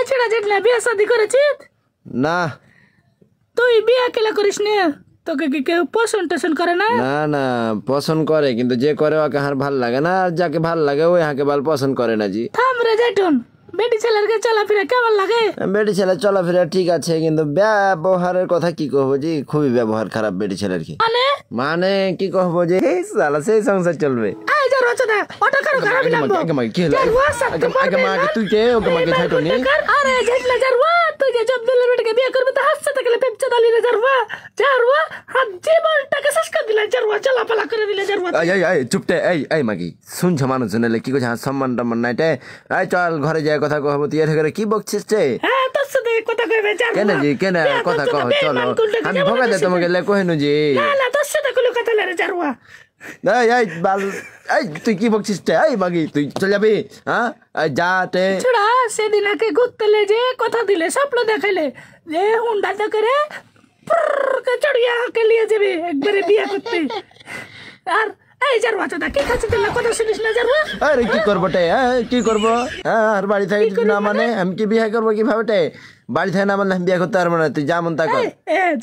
ছেড়া যেত না বিয়ে শাদি করেছিস না তুই বিয়ে কেলা করিস না তোকে কি কেউ পছন্দ টছন্দ করে না না না পছন্দ করে কিন্তু যে করে ওকে হার ভাল লাগে না আর যাকে ভাল লাগে ওই হাকে ভাল পছন্দ করে না জি থাম রে জেঠুন বেটি ছেলেকে চলাফেরা কেমন লাগে বেটি ছেলে চলাফেরা ঠিক আছে কিন্তু ব্যবহারের কথা কি কহবো জি খুবই ব্যবহার খারাপ বেটি ছেলের কি মানে কি কহবো যে সালা সেই সংসার চলবে এই যা রচনা অটো করো খারাপ লাগবে কি হলো আগে তুই কে ওকে মাকে ছাইটো নি আরে জেঠলা জারওয়া তুই যে জব দিলে বেটাকে বিয়ে করবে তো হাসতে থাকলে পেপচা দালি রে জারওয়া জারওয়া হাত জীবনটাকে শেষ করে দিলে জারওয়া চলাফেরা করে দিলে জারওয়া এই চুপটে এই মাগি শুনছ মানুষ শুনলে কি কইছ সম্মান টম্মান নাইটে এই চল ঘরে যাই কথা কহবো তুই এর কি বকছিস রে হ্যাঁ তোর সাথে কথা কইবে জারওয়া কেন জি কেন কথা কহ চলো আমি ভগা দে তোমাকে লে কহিনু জি না তোর সাথে কোনো কথা লে রে জারওয়া এই বাল এই তুই কি বকছিস রে এই মাগি তুই চল যাবি হ্যাঁ যাতে ছোড়া সেদিন আগে ঘুরতেলে যে কথা দিলে স্বপ্ন দেখাইলে যে হুন্ডাটা করে চড়িয়া কে লিয়ে যাবে একবারে বিয়ে করতে আর এই জারওয়া চোদা কি খাচ্ছিস না কথা শুনিস না জারওয়া আরে কি করবো টে কি করবো আর বাড়ি থেকে না মানে আমি কি বিয়ে করবো কিভাবে টে বাড়ি থেকে না মানে আমি বিয়ে করতে পারবো না তুই যা মন তা কর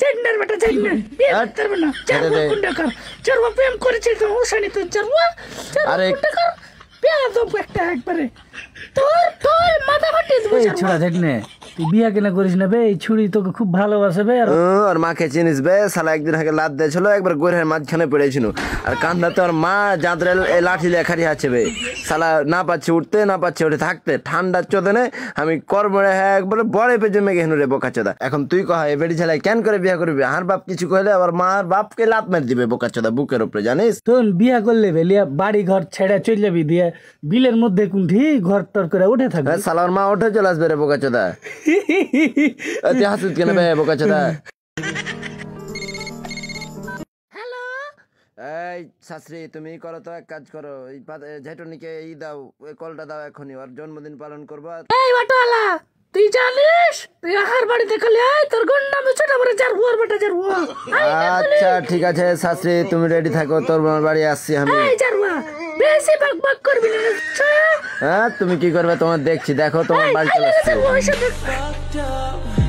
জেন্ডার বেটা জেন্ডার বিয়ে করতে পারবো না জারওয়া কুন্ডা কর জারওয়া প্রেম করেছিস তো ওসানি তো জারওয়া আরে কুন্ডা কর বিয়ে তো একটা একবারে তোর মাথা ফাটিয়ে দেবো ছোড়া দেখ নে তুই বিয়া কেনা করিস না বে এই ছুরি তোকে খুব ভালোবাসে বে আর মাকে চিনিস বে শালা একদিন আগে লাত দিয়েছিল একবার গোরের মাঝখানে পড়েছিল আর কান্দাতে ওর মা জাঁদরে লাঠি লেখারি আছে বে শালা না পাচ্ছে উঠতে না পাচ্ছে উঠে থাকতে ঠান্ডার চোদনে আমি করবড়ে হ্যাঁ একবারে বড় পেজমে গেহনু রে বোকা চোদা এখন তুই কহ এ বেড়ি ছেলে কেন করে বিয়া করবি আর বাপ কিছু কইলে আবার মার বাপকে লাত মেরে দিবে বোকা চোদা বুকের উপরে জানিস তোর বিয়া করলে বেলিয়া বাড়ি ঘর ছেড়ে চলে যাবি দিয়ে বিলের মধ্যে কুণ্ঠি ঘর টর করে উঠে থাকবে শালা ওর মা উঠে চলে আসবে রে বোকা চোদা তুই হাসিস কেন বে বোকা চোদা হ্যালো এই শাস্ত্রী তুমি করো তো এক কাজ করো এই ঝেটনিকে এই দাও ওই কলটা দাও এখনই ওর জন্মদিন পালন করবা এই বাটোয়ালা তুই জানিস তুই আহার বাড়িতে খালি আয় তোর গন্ডা আমি ছোট করে জারওয়ার বেটা জারওয়া আচ্ছা ঠিক আছে শাস্ত্রী তুমি রেডি থাকো তোর বাড়ি আসছি আমি এই জারওয়া বেশি বকবক করবি না হ্যাঁ তুমি কি করবে তোমার দেখছি দেখো তোমার বাড়ি চলে আসছি